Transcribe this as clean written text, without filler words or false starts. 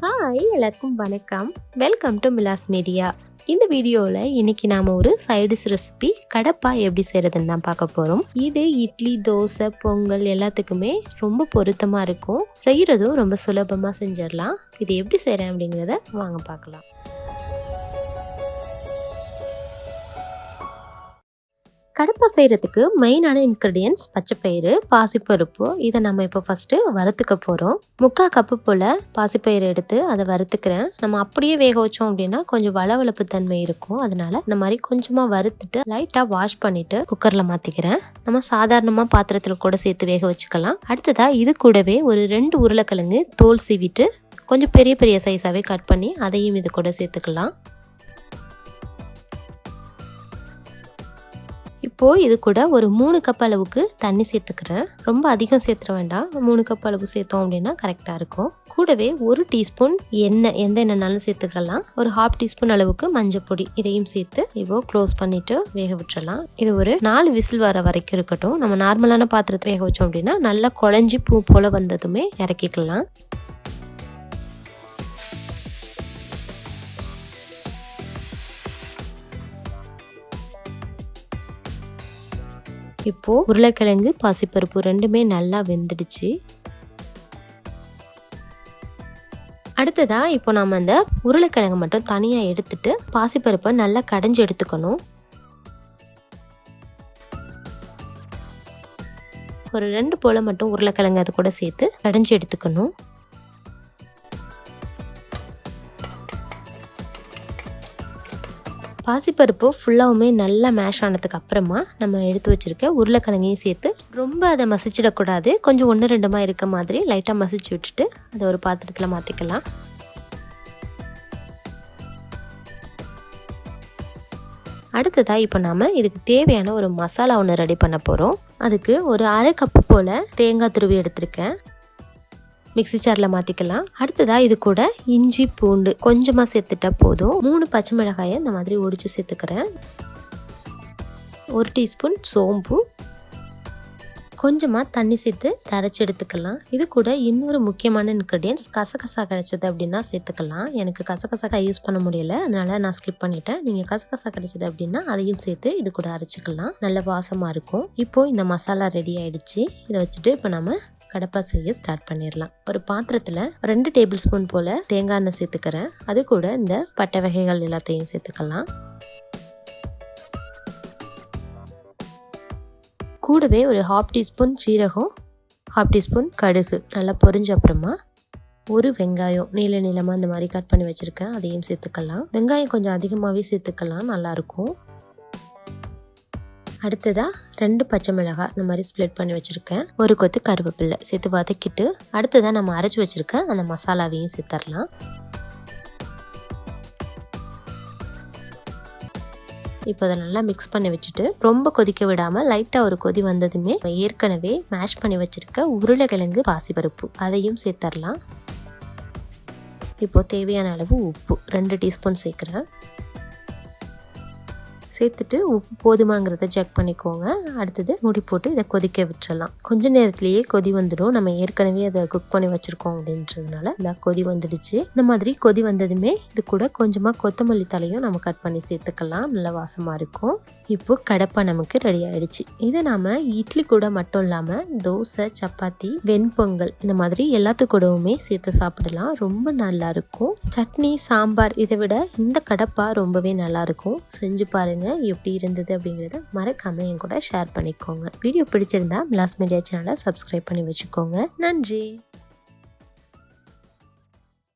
எல்லாருக்கும் வணக்கம். Welcome to Milas media. இந்த வீடியோவில் இன்னைக்கு நாம் ஒரு சைடிஷ் ரெசிபி கடப்பா எப்படி செய்கிறதுன்னு தான் பார்க்க போகிறோம். இது இட்லி, தோசை, பொங்கல் எல்லாத்துக்குமே ரொம்ப பொருத்தமாக இருக்கும். செய்கிறதும் ரொம்ப சுலபமாக செஞ்சிடலாம். இது எப்படி செய்கிறேன் அப்படிங்கிறத வாங்க பார்க்கலாம். கடப்பா செய்கிறதுக்கு மெயினான இன்க்ரீடியன்ட்ஸ் பச்சைப்பயிறு, பாசிப்பருப்பு. இதை நம்ம இப்போ ஃபஸ்ட்டு வறுத்துக்க போகிறோம். 3/4 கப்பு போல் பாசிப்பயிறு எடுத்து அதை வறுத்துக்கிறேன். நம்ம அப்படியே வேக வச்சோம் அப்படின்னா கொஞ்சம் வளவளப்பு தன்மை இருக்கும். அதனால இந்த மாதிரி கொஞ்சமாக வறுத்துட்டு லைட்டாக வாஷ் பண்ணிவிட்டு குக்கரில் மாற்றிக்கிறேன். நம்ம சாதாரணமாக பாத்திரத்தில் கூட சேர்த்து வேக வச்சுக்கலாம். அடுத்ததாக இது கூடவே ஒரு 2 உருளைக்கிழங்கு தோல் சீவிட்டு கொஞ்சம் பெரிய பெரிய சைஸாகவே கட் பண்ணி அதையும் இது கூட சேர்த்துக்கலாம். இப்போது இது கூட ஒரு 3 கப் அளவுக்கு தண்ணி சேர்த்துக்கிறேன். ரொம்ப அதிகம் சேர்த்துற வேண்டாம். 3 கப் அளவு சேர்த்தோம் அப்படின்னா கரெக்டாக இருக்கும். கூடவே 1 டீஸ்பூன் எண்ணெய், எந்த எண்ணெய்னாலும் சேர்த்துக்கலாம். ஒரு 1/2 டீஸ்பூன் அளவுக்கு மஞ்சள் பொடி, இதையும் சேர்த்து இப்போ க்ளோஸ் பண்ணிட்டு வேக விட்டுறலாம். இது ஒரு 4 விசில் வர வரைக்கும் இருக்கட்டும். நம்ம நார்மலான பாத்திரத்தை வேக வச்சோம் அப்படின்னா நல்லா குழஞ்சி பூ போல வந்ததுமே இறக்கிக்கலாம். இப்போ உருளைக்கிழங்கு, பாசிப்பருப்பு ரெண்டுமே நல்லா வெந்துடுச்சு. அடுத்ததா இப்போ நாம அந்த உருளைக்கிழங்கு மட்டும் தனியாக எடுத்துட்டு பாசிப்பருப்பை நல்லா கடைஞ்சி எடுத்துக்கணும். ஒரு 2 போல மட்டும் உருளைக்கிழங்கு அது கூட சேர்த்து கடைஞ்சி எடுத்துக்கணும். பாசிப்பருப்பு ஃபுல்லாகவுமே நல்லா மேஷ் ஆனதுக்கு அப்புறமா நம்ம எடுத்து வச்சுருக்க உருளைக்கிழங்கையும் சேர்த்து ரொம்ப அதை மசிச்சிடக்கூடாது. கொஞ்சம் 1-2 இருக்க மாதிரி லைட்டாக மசிச்சு விட்டுட்டு அதை ஒரு பாத்திரத்தில் மாற்றிக்கலாம். அடுத்ததாக இப்போ நாம் இதுக்கு தேவையான ஒரு மசாலா ஒன்று ரெடி பண்ண போகிறோம். அதுக்கு ஒரு 1/2 கப்பு போல் தேங்காய் துருவி எடுத்திருக்கேன். மிக்ஸி ஜாரில் மாற்றிக்கலாம். அடுத்ததாக இது கூட இஞ்சி, பூண்டு கொஞ்சமாக சேர்த்துட்டா போதும். 3 பச்சை மிளகாயை இந்த மாதிரி ஒடிச்சு சேர்த்துக்கிறேன். 1 டீஸ்பூன் சோம்பு, கொஞ்சமாக தண்ணி சேர்த்து அரைச்சி எடுத்துக்கலாம். இது கூட இன்னொரு முக்கியமான இன்க்ரீடியன்ஸ் கசகசா கிடைச்சது அப்படின்னா சேர்த்துக்கலாம். எனக்கு கசகசா யூஸ் பண்ண முடியல, அதனால நான் ஸ்கிப் பண்ணிட்டேன். நீங்கள் கசகசா கிடைச்சது அப்படின்னா அதையும் சேர்த்து இது கூட அரைச்சிக்கலாம். நல்ல வாசமாக இருக்கும். இப்போது இந்த மசாலா ரெடி ஆயிடுச்சு. இதை வச்சுட்டு இப்போ நம்ம கடப்பா செய்ய ஸ்டார்ட் பண்ணிடலாம். ஒரு பாத்திரத்தில் 2 டேபிள் ஸ்பூன் போல் தேங்காய் எண்ணெய் சேர்த்துக்கிறேன். அது கூட இந்த பட்டை வகைகள் எல்லாத்தையும் சேர்த்துக்கலாம். கூடவே ஒரு 1/2 டீஸ்பூன் சீரகம், 1/2 டீஸ்பூன் கடுகு நல்லா பொரிஞ்ச அப்புறமா ஒரு வெங்காயம் நீள நீளமாக இந்த மாதிரி கட் பண்ணி வச்சுருக்கேன். அதையும் சேர்த்துக்கலாம். வெங்காயம் கொஞ்சம் அதிகமாகவே சேர்த்துக்கலாம், நல்லாயிருக்கும். அடுத்ததாக 2 பச்சை மிளகாய் இந்த மாதிரி ஸ்ப்ளிட் பண்ணி வச்சுருக்கேன். ஒரு கொத்து கருவேப்பிலை சேர்த்து வதக்கிட்டு அடுத்ததாக நம்ம அரைச்சி வச்சுருக்கேன் அந்த மசாலாவையும் சேர்த்துடலாம். இப்போ அதை நல்லா மிக்ஸ் பண்ணி வச்சுட்டு ரொம்ப கொதிக்க விடாமல் லைட்டாக ஒரு கொதி வந்ததுமே ஏற்கனவே மேஷ் பண்ணி வச்சுருக்க உருளைக்கிழங்கு, பாசிப்பருப்பு அதையும் சேர்த்துடலாம். இப்போது தேவையான அளவு உப்பு 2 டீஸ்பூன் சேர்க்குறேன். சேர்த்துட்டு உப்பு போதுமாங்கிறத செக் பண்ணிக்கோங்க. அடுத்தது மூடி போட்டு இதை கொதிக்க விட்டுறலாம். கொஞ்ச நேரத்திலேயே கொதி வந்துடும். நம்ம ஏற்கனவே அதை குக் பண்ணி வச்சுருக்கோம் அப்படின்றதுனால இந்த கொதி வந்துடுச்சு. இந்த மாதிரி கொதி வந்ததுமே இது கூட கொஞ்சமாக கொத்தமல்லி தலையும் நம்ம கட் பண்ணி சேர்த்துக்கலாம். நல்ல வாசமாக இருக்கும். இப்போ கடப்பா நமக்கு ரெடி ஆயிடுச்சு. இதை நாம் இட்லி கூட மட்டும் இல்லாமல் தோசை, சப்பாத்தி, வெண்பொங்கல் இந்த மாதிரி எல்லாத்து கூடவுமே சேர்த்து சாப்பிடலாம். ரொம்ப நல்லா இருக்கும். சட்னி, சாம்பார் இதை விட இந்த கடப்பா ரொம்பவே நல்லா இருக்கும். செஞ்சு பாருங்க எப்படி இருந்தது அப்படிங்கிறத மறக்காம என் கூட ஷேர் பண்ணிக்கோங்க. வீடியோ பிடிச்சிருந்தா மிலாஸ் மீடியா சேனலை சப்ஸ்கிரைப் பண்ணி வச்சுக்கோங்க. நன்றி.